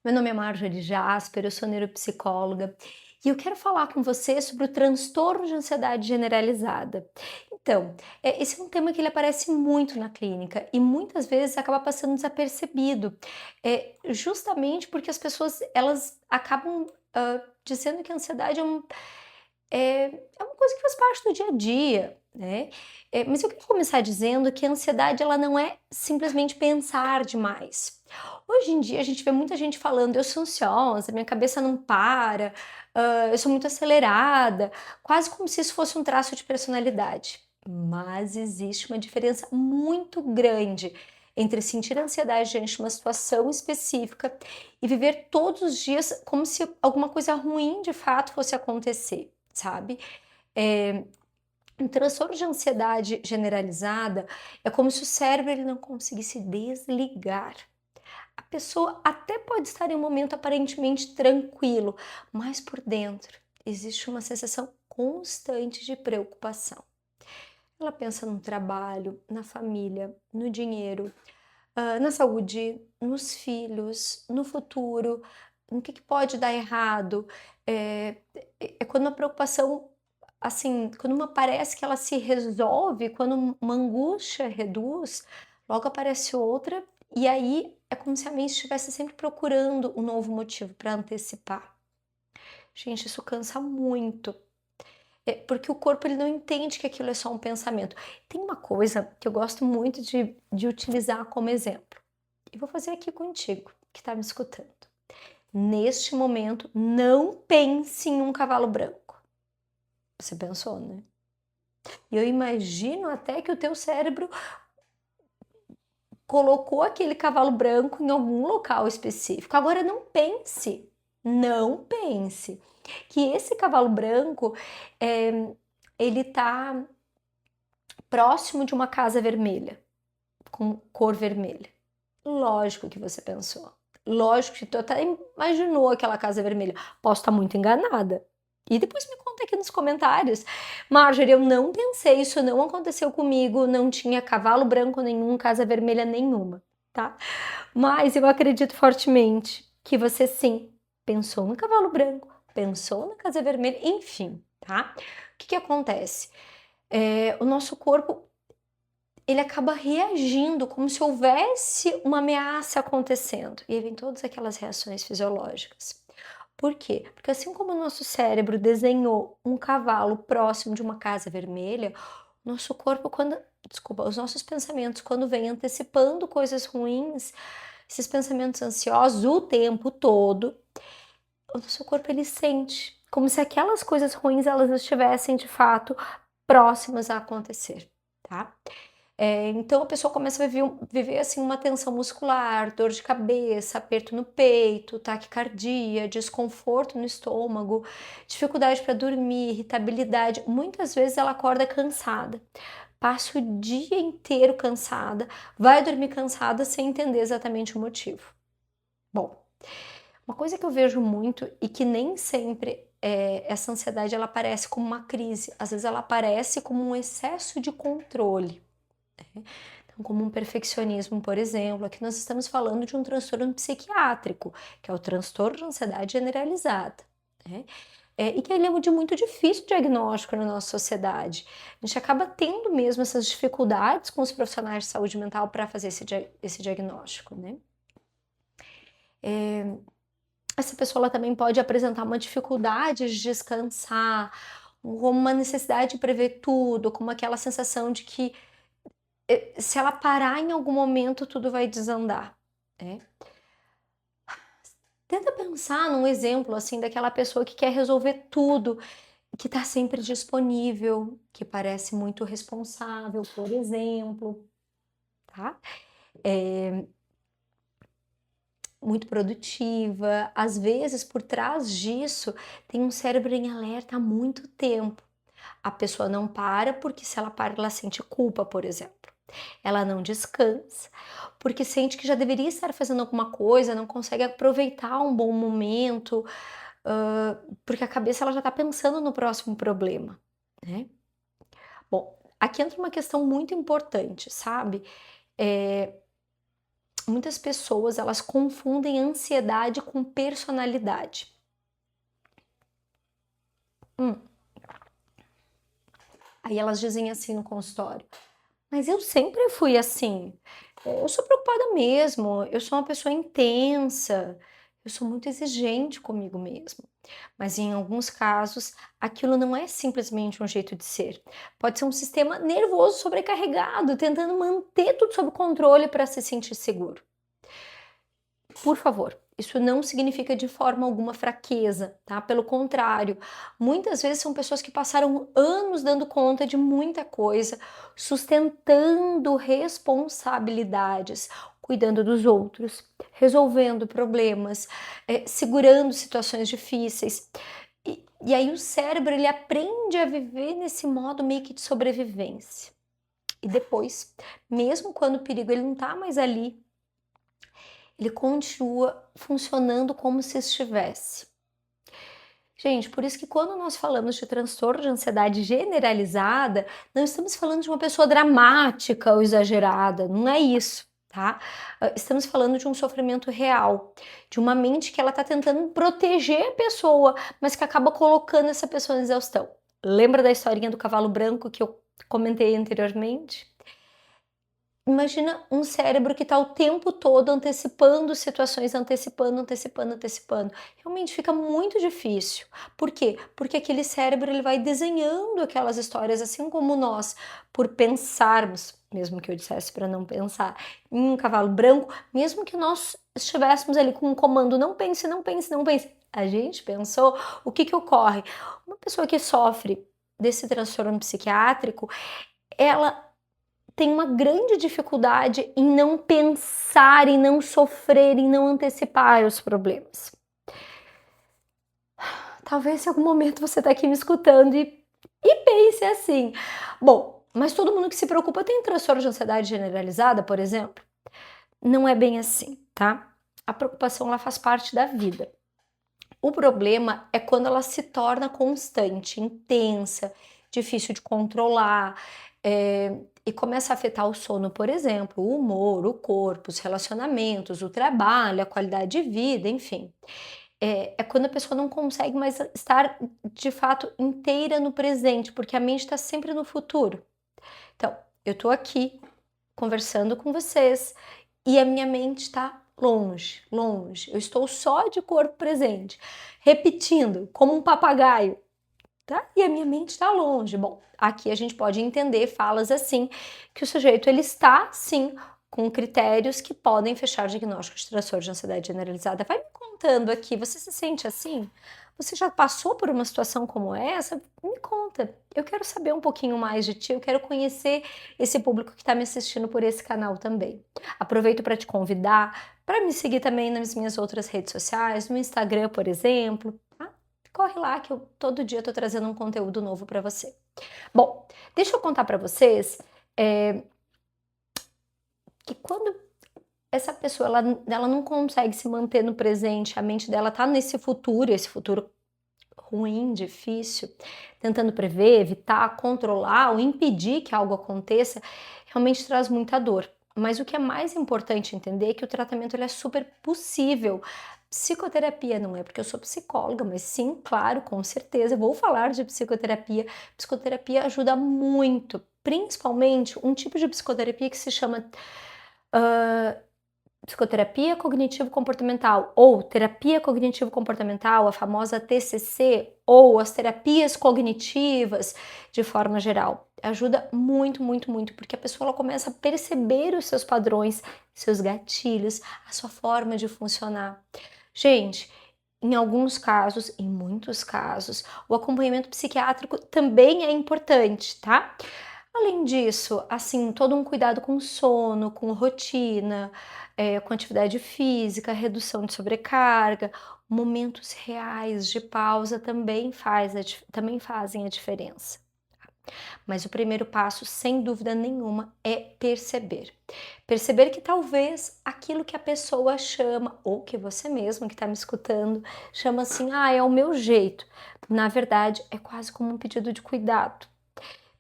Meu nome é Marjorie Jasper, eu sou neuropsicóloga e eu quero falar com você sobre o transtorno de ansiedade generalizada. Então, esse é um tema que ele aparece muito na clínica e muitas vezes acaba passando desapercebido, justamente porque as pessoas elas acabam dizendo que a ansiedade é uma coisa que faz parte do dia a dia, né? Mas eu queria começar dizendo que a ansiedade ela não é simplesmente pensar demais. Hoje em dia a gente vê muita gente falando, eu sou ansiosa, minha cabeça não para, eu sou muito acelerada, quase como se isso fosse um traço de personalidade. Mas existe uma diferença muito grande entre sentir ansiedade diante de uma situação específica e viver todos os dias como se alguma coisa ruim de fato fosse acontecer, sabe? É, um transtorno de ansiedade generalizada é como se o cérebro ele não conseguisse desligar. A pessoa até pode estar em um momento aparentemente tranquilo, mas por dentro existe uma sensação constante de preocupação. Ela pensa no trabalho, na família, no dinheiro, na saúde, nos filhos, no futuro, no que pode dar errado. É, é quando uma preocupação, assim, quando uma parece que ela se resolve, quando uma angústia reduz, logo aparece outra, e aí é como se a mente estivesse sempre procurando um novo motivo para antecipar. Gente, isso cansa muito. Porque o corpo ele não entende que aquilo é só um pensamento. Tem uma coisa que eu gosto muito de utilizar como exemplo. E vou fazer aqui contigo, que está me escutando. Neste momento, não pense em um cavalo branco. Você pensou, né? E eu imagino até que o teu cérebro colocou aquele cavalo branco em algum local específico. Agora não pense que esse cavalo branco ele está próximo de uma casa vermelha, com cor vermelha. Lógico que você pensou. Lógico que tu até imaginou aquela casa vermelha. Posso estar muito enganada. E depois me conta aqui nos comentários. Marjorie, eu não pensei, isso não aconteceu comigo, não tinha cavalo branco nenhum, casa vermelha nenhuma, tá? Mas eu acredito fortemente que você sim pensou no cavalo branco, pensou na casa vermelha, enfim, tá? O que acontece? O nosso corpo ele acaba reagindo como se houvesse uma ameaça acontecendo. E aí vem todas aquelas reações fisiológicas. Por quê? Porque assim como o nosso cérebro desenhou um cavalo próximo de uma casa vermelha, nosso corpo, os nossos pensamentos, quando vêm antecipando coisas ruins, esses pensamentos ansiosos o tempo todo, o nosso corpo ele sente como se aquelas coisas ruins elas estivessem de fato próximas a acontecer, tá? Então a pessoa começa a viver assim uma tensão muscular, dor de cabeça, aperto no peito, taquicardia, desconforto no estômago, dificuldade para dormir, irritabilidade. Muitas vezes ela acorda cansada, passa o dia inteiro cansada, vai dormir cansada sem entender exatamente o motivo. Bom, uma coisa que eu vejo muito e que nem sempre essa ansiedade ela aparece como uma crise, às vezes ela aparece como um excesso de controle. Então, como um perfeccionismo, por exemplo, aqui nós estamos falando de um transtorno psiquiátrico, que é o transtorno de ansiedade generalizada, né? E que ele é de muito difícil diagnóstico na nossa sociedade. A gente acaba tendo mesmo essas dificuldades com os profissionais de saúde mental para fazer esse diagnóstico, né? Essa pessoa ela também pode apresentar uma dificuldade de descansar, como uma necessidade de prever tudo, como aquela sensação de que se ela parar em algum momento, tudo vai desandar, né? Tenta pensar num exemplo, assim, daquela pessoa que quer resolver tudo, que está sempre disponível, que parece muito responsável, por exemplo, tá? Muito produtiva. Às vezes, por trás disso, tem um cérebro em alerta há muito tempo. A pessoa não para porque se ela para, ela sente culpa, por exemplo. Ela não descansa porque sente que já deveria estar fazendo alguma coisa, não consegue aproveitar um bom momento, porque a cabeça ela já está pensando no próximo problema, né? Bom, aqui entra uma questão muito importante, sabe? muitas pessoas, elas confundem ansiedade com personalidade. Aí elas dizem assim no consultório: mas eu sempre fui assim. Eu sou preocupada mesmo, eu sou uma pessoa intensa, eu sou muito exigente comigo mesma. Mas em alguns casos, aquilo não é simplesmente um jeito de ser. Pode ser um sistema nervoso sobrecarregado, tentando manter tudo sob controle para se sentir seguro. Por favor, isso não significa de forma alguma fraqueza, tá? Pelo contrário, muitas vezes são pessoas que passaram anos dando conta de muita coisa, sustentando responsabilidades, cuidando dos outros, resolvendo problemas, segurando situações difíceis. E aí o cérebro, ele aprende a viver nesse modo meio que de sobrevivência. E depois, mesmo quando o perigo ele não tá mais ali, ele continua funcionando como se estivesse. Gente, por isso que quando nós falamos de transtorno de ansiedade generalizada, não estamos falando de uma pessoa dramática ou exagerada, não é isso, tá? Estamos falando de um sofrimento real, de uma mente que ela tá tentando proteger a pessoa, mas que acaba colocando essa pessoa em exaustão. Lembra da historinha do cavalo branco que eu comentei anteriormente? Imagina um cérebro que está o tempo todo antecipando situações, antecipando. Realmente fica muito difícil. Por quê? Porque aquele cérebro ele vai desenhando aquelas histórias, assim como nós, por pensarmos, mesmo que eu dissesse para não pensar, em um cavalo branco, mesmo que nós estivéssemos ali com um comando, não pense, não pense, não pense. A gente pensou, o que que ocorre? Uma pessoa que sofre desse transtorno psiquiátrico, ela tem uma grande dificuldade em não pensar, em não sofrer, em não antecipar os problemas. Talvez em algum momento você está aqui me escutando e pense assim: bom, mas todo mundo que se preocupa tem transtorno de ansiedade generalizada, por exemplo? Não é bem assim, tá? A preocupação ela faz parte da vida. O problema é quando ela se torna constante, intensa, difícil de controlar, e começa a afetar o sono, por exemplo, o humor, o corpo, os relacionamentos, o trabalho, a qualidade de vida, enfim. É quando a pessoa não consegue mais estar de fato inteira no presente, porque a mente está sempre no futuro. Então, eu estou aqui conversando com vocês e a minha mente está longe, longe. Eu estou só de corpo presente, repetindo como um papagaio, tá? E a minha mente está longe. Bom, aqui a gente pode entender falas assim que o sujeito ele está sim com critérios que podem fechar diagnóstico de transtorno de ansiedade generalizada. Vai me contando aqui, você se sente assim? Você já passou por uma situação como essa? Me conta. Eu quero saber um pouquinho mais de ti, eu quero conhecer esse público que está me assistindo por esse canal também. Aproveito para te convidar para me seguir também nas minhas outras redes sociais, no Instagram, por exemplo. Tá? Corre lá que eu todo dia estou trazendo um conteúdo novo para você. Bom, deixa eu contar para vocês que quando essa pessoa ela não consegue se manter no presente, a mente dela tá nesse futuro, esse futuro ruim, difícil, tentando prever, evitar, controlar ou impedir que algo aconteça, realmente traz muita dor. Mas o que é mais importante entender é que o tratamento ele é super possível. Psicoterapia não é porque eu sou psicóloga, mas sim, claro, com certeza, eu vou falar de psicoterapia. Psicoterapia ajuda muito, principalmente um tipo de psicoterapia que se chama psicoterapia cognitivo-comportamental ou terapia cognitivo-comportamental, a famosa TCC, ou as terapias cognitivas de forma geral. Ajuda muito, muito, muito, porque a pessoa ela começa a perceber os seus padrões, seus gatilhos, a sua forma de funcionar. Gente, em alguns casos, em muitos casos, o acompanhamento psiquiátrico também é importante, tá? Além disso, assim, todo um cuidado com sono, com rotina, com atividade física, redução de sobrecarga, momentos reais de pausa também fazem a diferença. Mas o primeiro passo, sem dúvida nenhuma, é perceber. Perceber que talvez aquilo que a pessoa chama, ou que você mesmo que está me escutando, chama assim, é o meu jeito. Na verdade, é quase como um pedido de cuidado.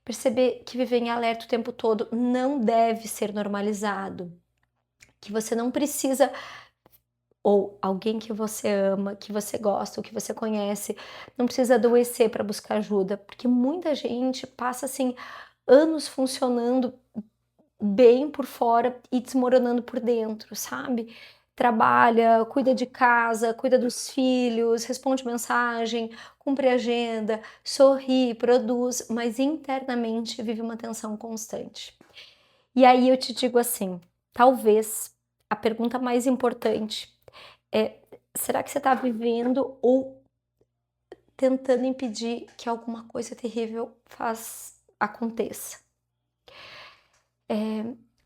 Perceber que viver em alerta o tempo todo não deve ser normalizado, que você não precisa, ou alguém que você ama, que você gosta, ou que você conhece, não precisa adoecer para buscar ajuda, porque muita gente passa assim anos funcionando bem por fora e desmoronando por dentro, sabe? Trabalha, cuida de casa, cuida dos filhos, responde mensagem, cumpre agenda, sorri, produz, mas internamente vive uma tensão constante. E aí eu te digo assim, talvez a pergunta mais importante é: será que você está vivendo ou tentando impedir que alguma coisa terrível aconteça?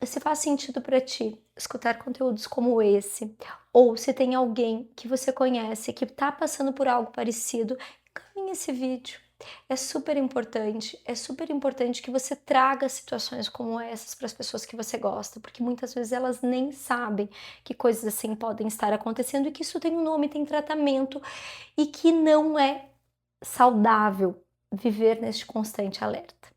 Se faz sentido para ti escutar conteúdos como esse, ou se tem alguém que você conhece que está passando por algo parecido, encaminhe esse vídeo. É super importante que você traga situações como essas para as pessoas que você gosta, porque muitas vezes elas nem sabem que coisas assim podem estar acontecendo e que isso tem um nome, tem tratamento e que não é saudável viver neste constante alerta.